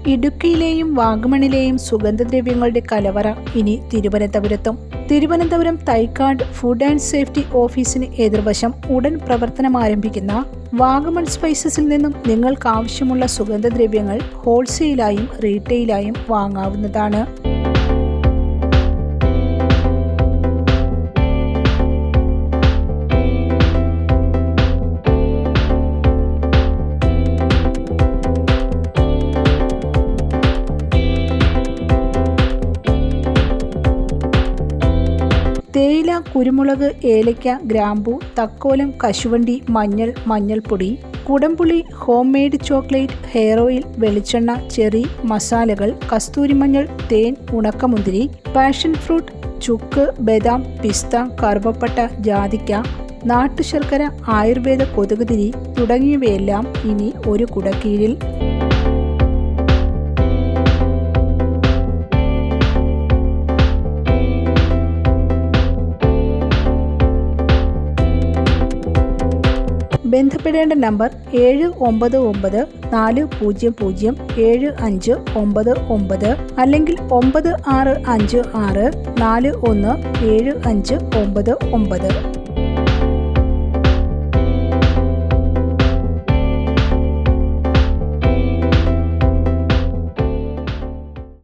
ഇടുക്കിയിലെയും വാഗമണിലെയും സുഗന്ധദ്രവ്യങ്ങളുടെ കലവറ ഇനി തിരുവനന്തപുരത്തും. Thiruvananthapuram Thycaud food and safety ഓഫീസിന് എതിർവശം ഉടൻ പ്രവർത്തനം ആരംഭിക്കുന്ന വാഗമൺ സ്പൈസസിൽ നിന്നും നിങ്ങൾക്ക് ആവശ്യമുള്ള സുഗന്ധദ്രവ്യങ്ങൾ ഹോൾസെയിലായും റീറ്റെയിലായും വാങ്ങാവുന്നതാണ്. തേയില, കുരുമുളക്, ഏലയ്ക്ക, ഗ്രാമ്പൂ, തക്കോലം, കശുവണ്ടി, മഞ്ഞൾ, മഞ്ഞൾപ്പൊടി, കുടംപുളി, home made chocolate, hair oil, വെളിച്ചെണ്ണ, ചെറി, മസാലകൾ, കസ്തൂരിമഞ്ഞൾ, തേൻ, ഉണക്കമുന്തിരി, പാഷൻ ഫ്രൂട്ട്, ചുക്ക്, ബദാം, പിസ്ത, കറുവപ്പട്ട, ജാതിക്ക, നാട്ടുശർക്കര, ആയുർവേദ കൊതുകുതിരി തുടങ്ങിയവയെല്ലാം ഇനി ഒരു കുടക്കീഴിൽ. ബന്ധപ്പെടേണ്ട നമ്പർ 7994007599 അല്ലെങ്കിൽ 9656417599.